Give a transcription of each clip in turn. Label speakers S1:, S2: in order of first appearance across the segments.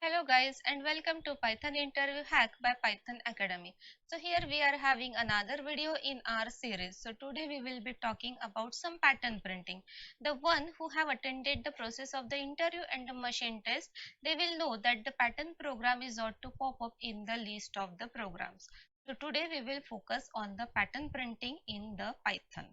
S1: Hello guys and welcome to Python interview hack by Python Academy. So here we are having another video in our series. So today we will be talking about some pattern printing. The one who have attended the process of the interview and the machine test, they will know that the pattern program is ought to pop up in the list of the programs. So today we will focus on the pattern printing in the Python.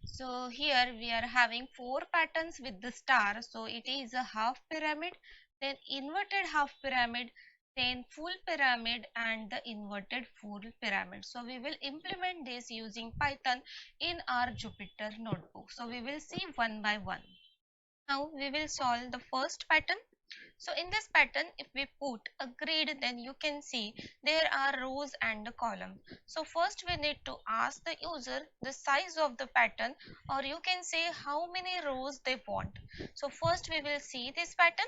S1: So here we are having four patterns with the star. So it is a half pyramid, then inverted half pyramid, then full pyramid and the inverted full pyramid. So we will implement this using Python in our Jupyter notebook. So we will see one by one. Now we will solve the first pattern. So in this pattern, if we put a grid, then you can see there are rows and a column. So first we need to ask the user the size of the pattern, or you can say how many rows they want. So first we will see this pattern.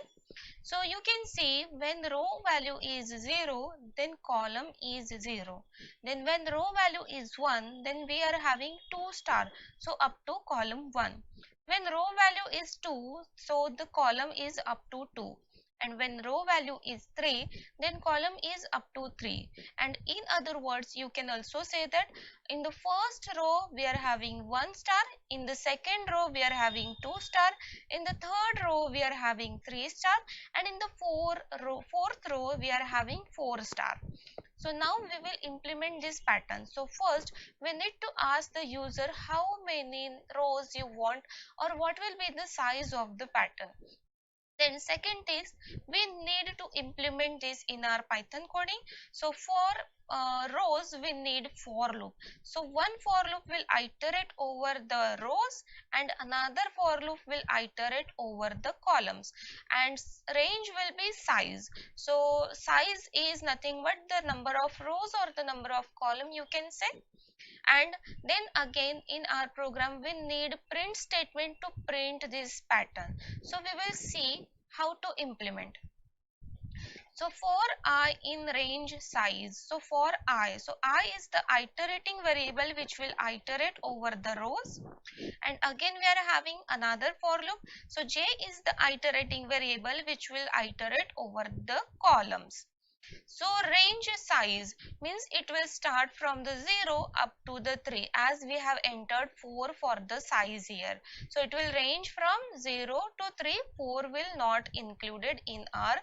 S1: So you can see when row value is 0, then column is 0. Then when row value is 1, then we are having 2 star. So up to column 1. When row value is 2, so the column is up to 2. And when row value is 3, then column is up to 3. And in other words, you can also say that in the first row we are having 1 star, in the second row we are having 2 star, in the third row we are having 3 star, and in the fourth row we are having 4 star. So now we will implement this pattern. So first we need to ask the user how many rows you want or what will be the size of the pattern. Then second is we need to implement this in our Python coding. So for rows we need for loop. So one for loop will iterate over the rows and another for loop will iterate over the columns, and range will be size. So size is nothing but the number of rows or the number of column, you can say. And then again in our program we need print statement to print this pattern. So we will see how to implement. So for I in range size, so for I, so I is the iterating variable which will iterate over the rows, and again we are having another for loop. So j is the iterating variable which will iterate over the columns. So range size means it will start from the 0 up to the 3, as we have entered 4 for the size here. So it will range from 0 to 3, 4 will not included in our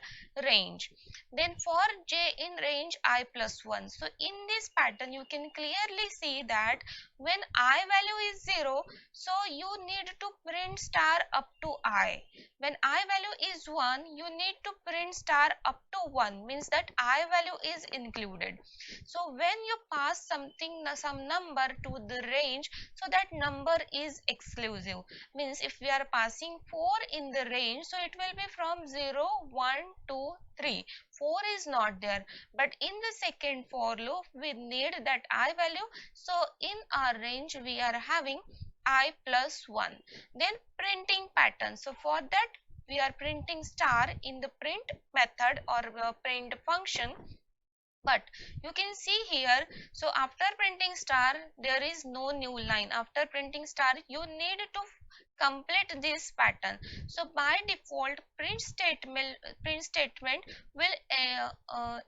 S1: range. Then for j in range I plus 1. So in this pattern you can clearly see that when I value is 0, so you need to print star up to I. When I value is 1, you need to print star up to 1, means that I value is included. So when you pass some number to the range, so that number is exclusive. Means if we are passing 4 in the range, so it will be from 0, 1, 2, 3. 4 is not there, but in the second for loop we need that I value. So in our range we are having I plus 1. Then printing pattern. So for that we are printing star in the print method or print function. But you can see here, so after printing star there is no new line. After printing star you need to complete this pattern. So by default print statement will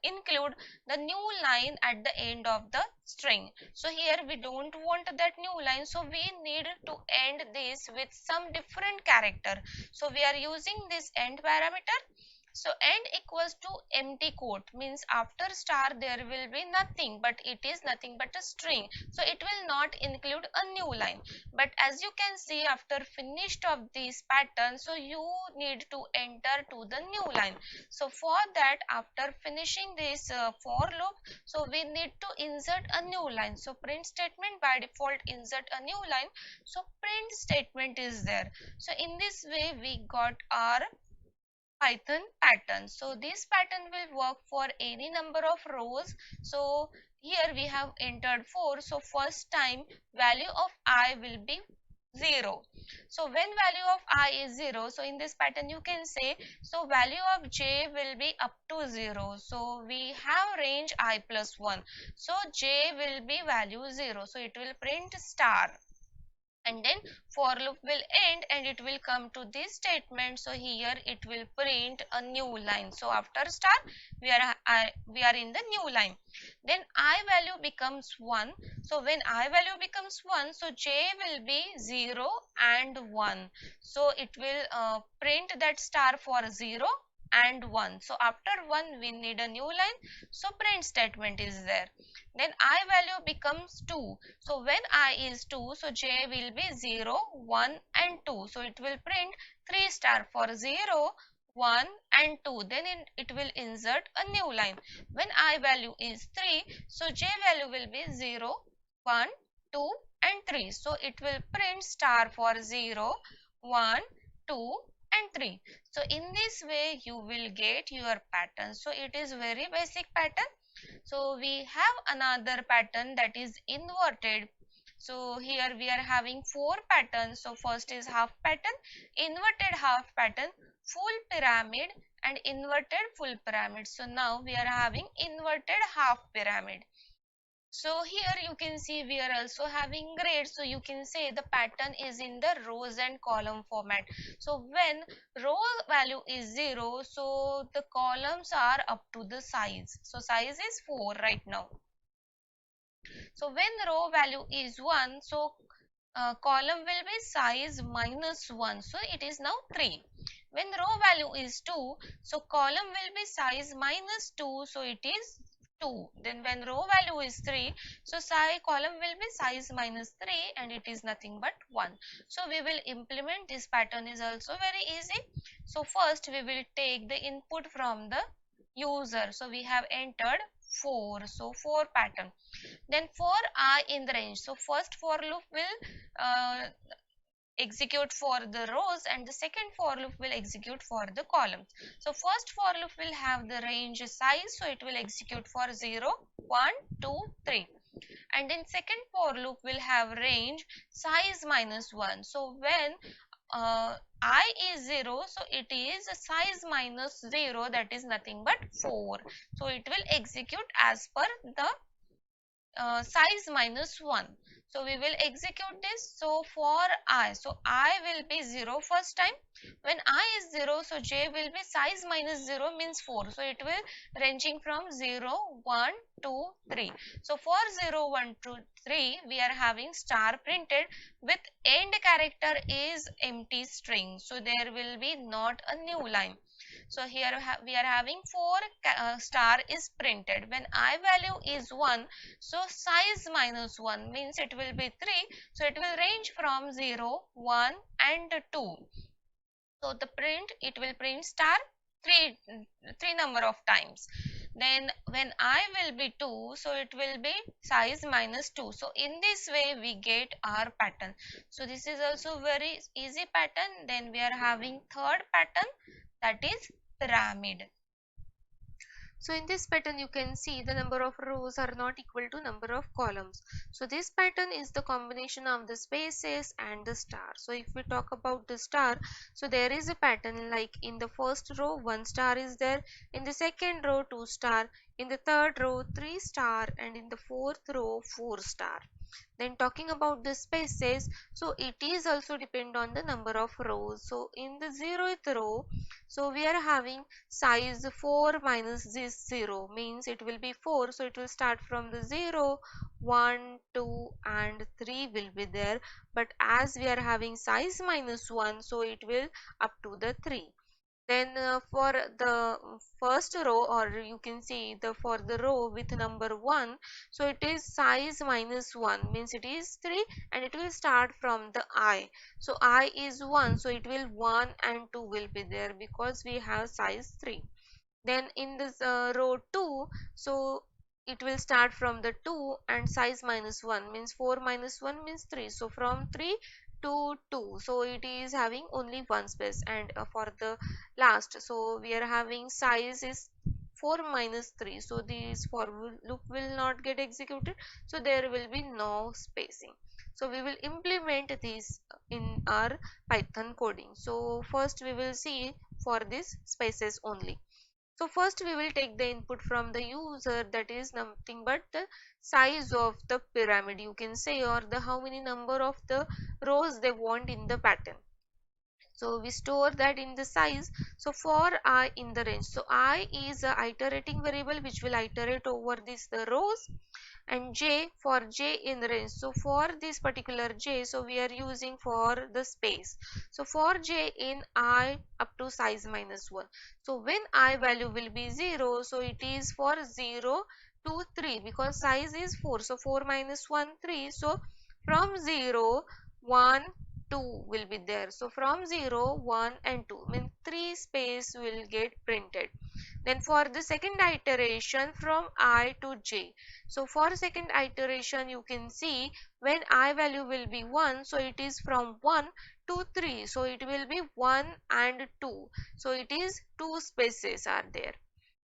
S1: include the new line at the end of the string. So here we don't want that new line, so we need to end this with some different character. So we are using this end parameter. So end equals to empty quote, means after star there will be nothing, but it is nothing but a string, so it will not include a new line. But as you can see, after finished of this pattern, so you need to enter to the new line. So for that, after finishing this for loop, so we need to insert a new line. So print statement by default insert a new line, so print statement is there. So in this way we got our Python pattern. So this pattern will work for any number of rows. So here we have entered 4. So first time value of I will be 0. So when value of I is 0, so in this pattern you can say, so value of j will be up to 0. So we have range I plus 1. So j will be value 0. So it will print star. and then for loop will end and it will come to this statement. So here it will print a new line. So after star we are in the new line. Then I value becomes 1. So when I value becomes 1, so j will be 0 and 1. So it will print that star for 0 and 1. So after 1 we need a new line, so print statement is there. Then I value becomes 2. So when I is 2, so j will be 0, 1 and 2. So it will print 3 star for 0, 1 and 2. Then it will insert a new line. When I value is 3, so j value will be 0, 1, 2 and 3. So it will print star for 0, 1, 2 and 3. So in this way you will get your pattern. So it is very basic pattern. So we have another pattern that is inverted. So here we are having 4 patterns. So first is half pattern, inverted half pattern, full pyramid and inverted full pyramid. So now we are having inverted half pyramid. So here you can see we are also having grades. So you can say the pattern is in the rows and column format. So when row value is 0, so the columns are up to the size. So size is 4 right now. So when row value is 1, so column will be size minus 1. So it is now 3. When row value is 2, so column will be size minus 2. So it is 2. Then when row value is 3, so column will be size minus 3 and it is nothing but 1. So we will implement this pattern is also very easy. So first we will take the input from the user. So we have entered 4. So 4 pattern. Then for I in the range. So first for loop will execute for the rows and the second for loop will execute for the columns. So first for loop will have the range size, so it will execute for 0, 1, 2, 3. And then second for loop will have range size minus 1. So when I is 0, so it is size minus 0, that is nothing but 4. So it will execute as per the size minus 1. So we will execute this. So for I, so I will be 0 first time. When I is 0, so j will be size minus 0 means 4. So it will ranging from 0, 1, 2, 3. So for 0, 1, 2, 3 we are having star printed with end character is empty string. So there will be not a new line. So here we are having 4 star is printed. When I value is 1, so size minus 1 means it will be 3. So it will range from 0, 1 and 2. So the print, it will print star 3 number of times. Then when I will be 2, so it will be size minus 2. So in this way we get our pattern. So this is also very easy pattern. Then we are having third pattern, that is pyramid. So in this pattern you can see the number of rows are not equal to number of columns. So this pattern is the combination of the spaces and the star. So if we talk about the star, so there is a pattern like in the first row 1 star is there, in the second row 2 star, in the third row 3 star and in the fourth row 4 star. Then talking about the spaces, so it is also depend on the number of rows. So in the 0th row, so we are having size 4 minus this 0 means it will be 4. So it will start from the 0, 1, 2 and 3 will be there. But as we are having size minus 1, so it will up to the 3. Then for the first row, or you can see the for the row with number 1, so it is size minus 1 means it is 3 and it will start from the I. So I is 1, so it will 1 and 2 will be there because we have size 3. Then in this row 2, so it will start from the 2 and size minus 1 means 4 minus 1 means 3. So from 3 to 2, so it is having only one space. And for the last, so we are having size is 4 minus 3, so this for loop will not get executed, so there will be no spacing. So we will implement this in our Python coding. So first we will see for these spaces only.
S2: So first we will take the input from the user, that is nothing but the size of the pyramid, you can say, or the how many number of the rows they want in the pattern. So we store that in the size. So for I in the range, so I is a iterating variable which will iterate over this the rows, and j for j in range. So for this particular j, so we are using for the space. So for j in I up to size minus 1, so when I value will be 0, so it is for 0 to 3 because size is 4, so 4 minus 1 3, so from 0 1 2 will be there. So from 0 1 and 2 means 3 space will get printed. Then for the second iteration from I to j, so for second iteration you can see when I value will be 1, so it is from 1 to 3, so it will be 1 and 2, so it is 2 spaces are there.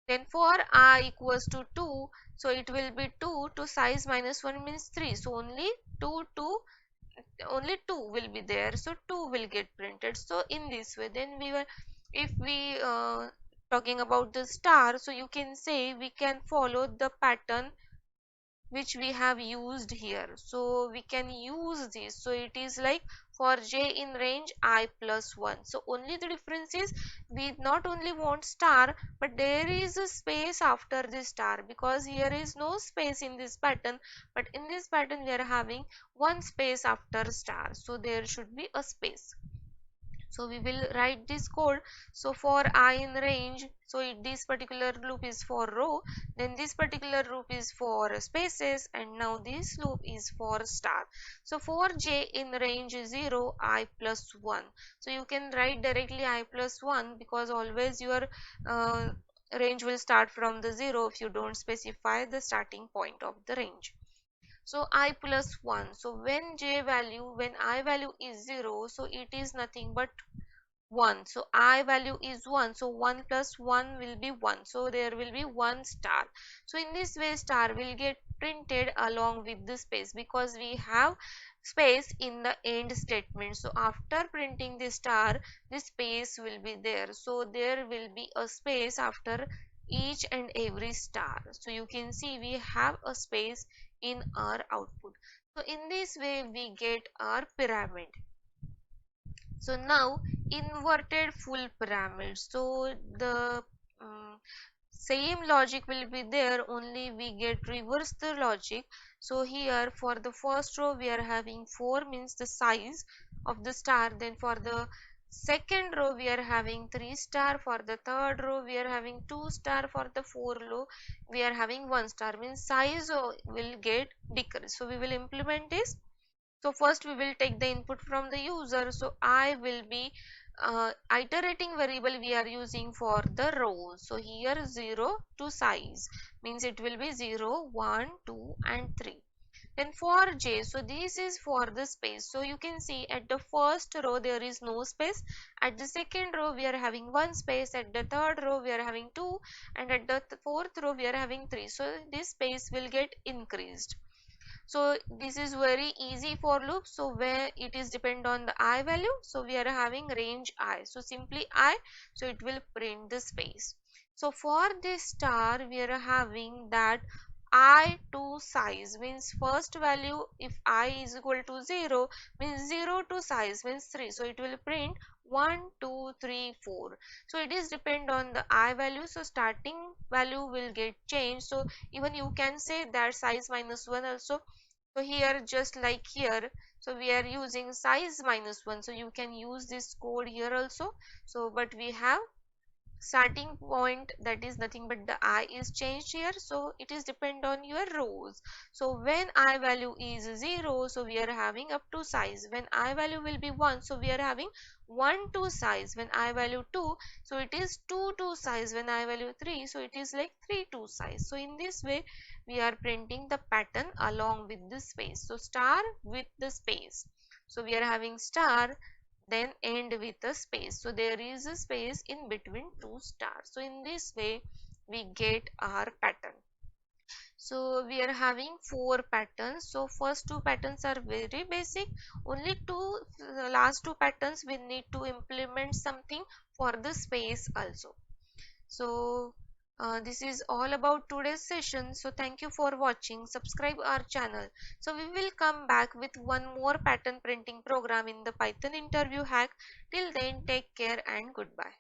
S2: Then for I equals to 2, so it will be 2 to size minus 1 means 3, so only 2 will be there, so 2 will get printed. So in this way, then we were, if we talking about the star, so you can say we can follow the pattern which we have used here. So we can use this, so it is like for j in range I plus 1, so only the difference is we not only want star, but there is a space after this star, because here is no space in this pattern, but in this pattern we are having one space after star, so there should be a space. So we will write this code. So for I in range, so this particular loop is for row, then this particular loop is for spaces, and now this loop is for star. So for j in range 0 I plus 1, so you can write directly I plus 1 because always your uh, range will start from the 0 if you don't specify the starting point of the range. So I plus 1, so when I value is 0, so it is nothing but 1, so I value is 1, so 1 plus 1 will be 1, so there will be 1 star. So in this way star will get printed along with the space because we have space in the end statement. So after printing the star, the space will be there, so there will be a space after each and every star. So you can see we have a space in our output. So in this way we get our pyramid. So now inverted full pyramid, so the same logic will be there, only we get reverse the logic. So here for the first row we are having 4 means the size of the star, then for the second row we are having 3 star, for the third row we are having 2 star, for the fourth row we are having 1 star, means size will get decreased. So we will implement this. So first we will take the input from the user. So I will be iterating variable we are using for the rows. So here 0 to size means it will be 0, 1, 2 and 3. Then for j, so this is for the space. So you can see at the first row there is no space. At the second row we are having one space. At the third row we are having two. And at the fourth row we are having three. So this space will get increased. So this is very easy for loop. So where it is depend on the I value, so we are having range I, so simply I, so it will print the space. So for this star we are having that I to size means first value, if I is equal to 0 means 0 to size means 3, so it will print 1 2 3 4. So it is depend on the I value, so starting value will get changed. So even you can say that size minus 1 also. So here just like here, so we are using size minus 1, so you can use this code here also. So but we have starting point, that is nothing but the I is changed here, so it is depend on your rows. So when I value is 0, so we are having up to size. When I value will be 1, so we are having 1 to size. When I value 2, so it is 2 to size. When I value 3, so it is like 3 to size. So in this way we are printing the pattern along with the space. So star with the space, so we are having star then end with a space, so there is a space in between two stars. So in this way we get our pattern. So we are having four patterns. So first two patterns are very basic, only two last two patterns we need to implement something for the space also. So this is all about today's session. So thank you for watching. Subscribe our channel. So we will come back with one more pattern printing program in the Python interview hack. Till then, take care and goodbye.